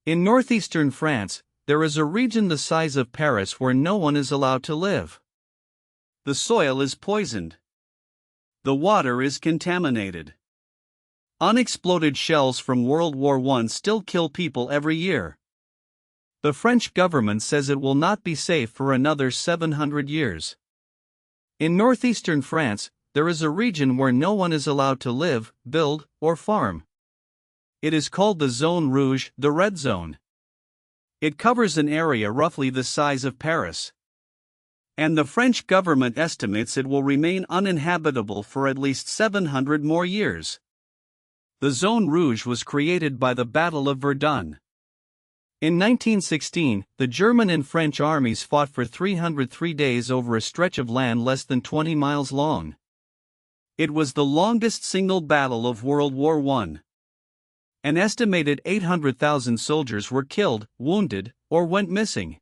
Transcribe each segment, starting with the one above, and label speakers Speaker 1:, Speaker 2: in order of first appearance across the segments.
Speaker 1: In northeastern France, there is a region the size of Paris where no one is allowed to live.
Speaker 2: The soil is poisoned. The water is contaminated. Unexploded shells from World War I still kill people every year.
Speaker 1: The French government says it will not be safe for another 700 years. In northeastern France, there is a region where no one is allowed to live, build, or farm. It is called the Zone Rouge, the Red Zone.
Speaker 2: It covers an area roughly the size of Paris. And the French government estimates it will remain uninhabitable for at least 700 more years. The Zone Rouge was created by the Battle of Verdun.
Speaker 1: In 1916, the German and French armies fought for 303 days over a stretch of land less than 20 miles long.
Speaker 2: It was the longest single battle of World War I. An estimated 800,000 soldiers were killed, wounded, or went missing.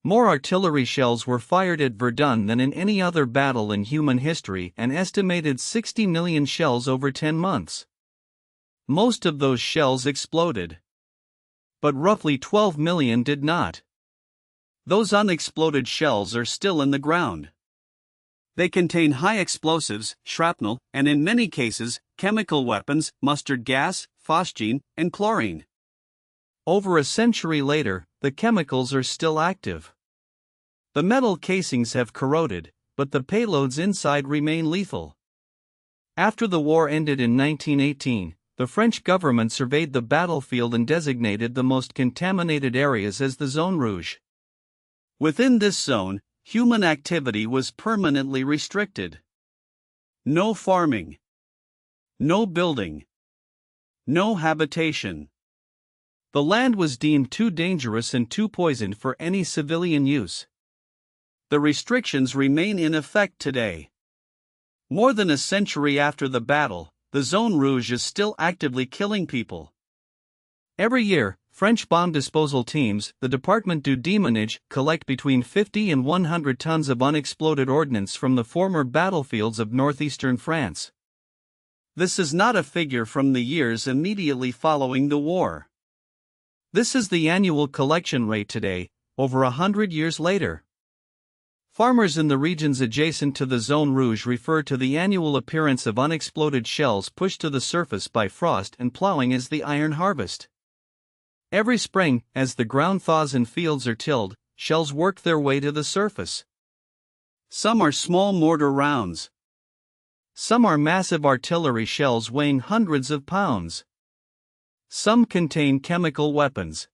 Speaker 1: More artillery shells were fired at Verdun than in any other battle in human history, an estimated 60 million shells over 10 months. Most of those shells exploded. But roughly 12 million did not.
Speaker 2: Those unexploded shells are still in the ground. They contain high explosives, shrapnel, and in many cases, chemical weapons, mustard gas, phosgene, and chlorine.
Speaker 1: Over a century later, the chemicals are still active. The metal casings have corroded, but the payloads inside remain lethal. After the war ended in 1918, the French government surveyed the battlefield and designated the most contaminated areas as the Zone Rouge.
Speaker 2: Within this zone, human activity was permanently restricted. No farming. No building. No habitation.
Speaker 1: The land was deemed too dangerous and too poisoned for any civilian use.
Speaker 2: The restrictions remain in effect today. More than a century after the battle, the Zone Rouge is still actively killing people.
Speaker 1: Every year, French bomb disposal teams, the Department du Déminage, collect between 50 and 100 tons of unexploded ordnance from the former battlefields of northeastern France.
Speaker 2: This is not a figure from the years immediately following the war.
Speaker 1: This is the annual collection rate today, over 100 years later. Farmers in the regions adjacent to the Zone Rouge refer to the annual appearance of unexploded shells pushed to the surface by frost and plowing as the iron harvest. Every spring, as the ground thaws and fields are tilled, shells work their way to the surface.
Speaker 2: Some are small mortar rounds.
Speaker 1: Some are massive artillery shells weighing hundreds of pounds. Some contain chemical weapons.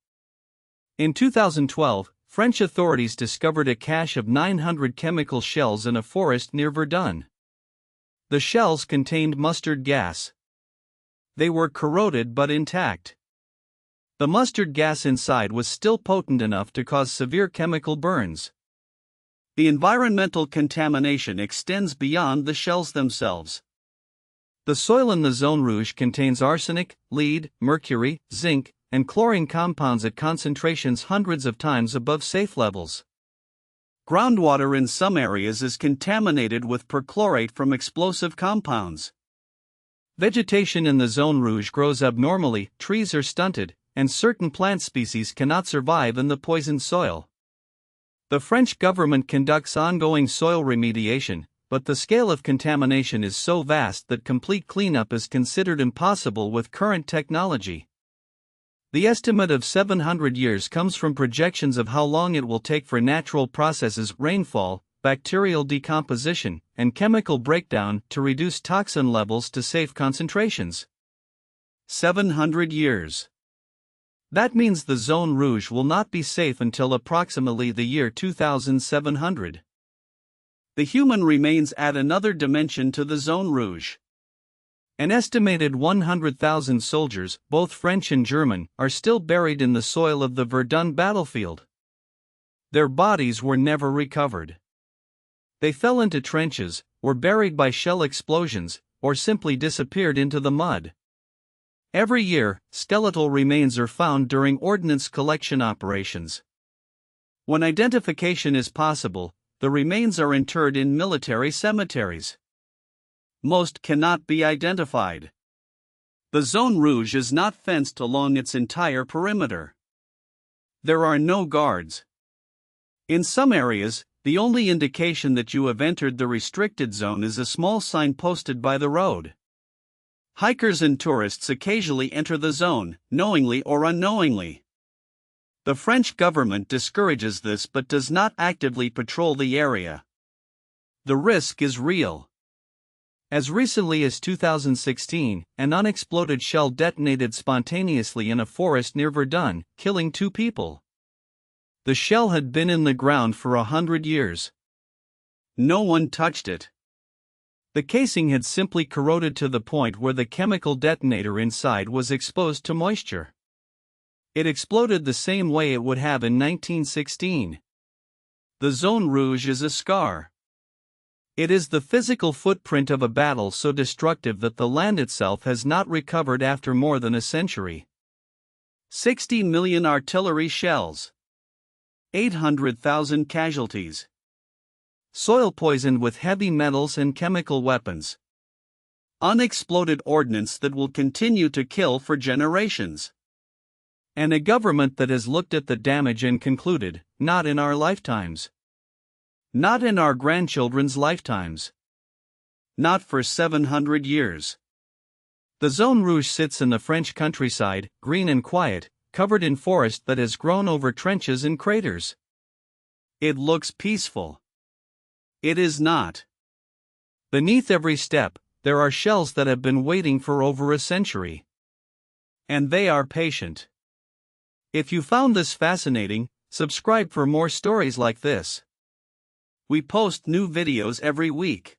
Speaker 1: In 2012, French authorities discovered a cache of 900 chemical shells in a forest near Verdun. The shells contained mustard gas. They were corroded but intact. The mustard gas inside was still potent enough to cause severe chemical burns.
Speaker 2: The environmental contamination extends beyond the shells themselves.
Speaker 1: The soil in the Zone Rouge contains arsenic, lead, mercury, zinc, and chlorine compounds at concentrations hundreds of times above safe levels.
Speaker 2: Groundwater in some areas is contaminated with perchlorate from explosive compounds.
Speaker 1: Vegetation in the Zone Rouge grows abnormally, trees are stunted, and certain plant species cannot survive in the poisoned soil. The French government conducts ongoing soil remediation, but the scale of contamination is so vast that complete cleanup is considered impossible with current technology. The estimate of 700 years comes from projections of how long it will take for natural processes, rainfall, bacterial decomposition, and chemical breakdown to reduce toxin levels to safe concentrations.
Speaker 2: 700 years.
Speaker 1: That means the Zone Rouge will not be safe until approximately the year 2700.
Speaker 2: The human remains add another dimension to the Zone Rouge.
Speaker 1: An estimated 100,000 soldiers, both French and German, are still buried in the soil of the Verdun battlefield. Their bodies were never recovered. They fell into trenches, were buried by shell explosions, or simply disappeared into the mud. Every year, skeletal remains are found during ordnance collection operations. When identification is possible, the remains are interred in military cemeteries.
Speaker 2: Most cannot be identified. The Zone Rouge is not fenced along its entire perimeter. There are no guards. In some areas, the only indication that you have entered the restricted zone is a small sign posted by the road. Hikers and tourists occasionally enter the zone, knowingly or unknowingly. The French government discourages this but does not actively patrol the area. The risk is real. As recently as 2016, an unexploded shell detonated spontaneously in a forest near Verdun, killing 2 people. The shell had been in the ground for 100 years. No one touched it. The casing had simply corroded to the point where the chemical detonator inside was exposed to moisture. It exploded the same way it would have in 1916. The Zone Rouge is a scar. It is the physical footprint of a battle so destructive that the land itself has not recovered after more than a century. 60 million artillery shells. 800,000 casualties. Soil poisoned with heavy metals and chemical weapons. Unexploded ordnance that will continue to kill for generations. And a government that has looked at the damage and concluded, not in our lifetimes. Not in our grandchildren's lifetimes. Not for 700 years. The Zone Rouge sits in the French countryside, green and quiet, covered in forest that has grown over trenches and craters. It looks peaceful. It is not. Beneath every step, there are shells that have been waiting for over a century. And they are patient. If you found this fascinating, subscribe for more stories like this. We post new videos every week.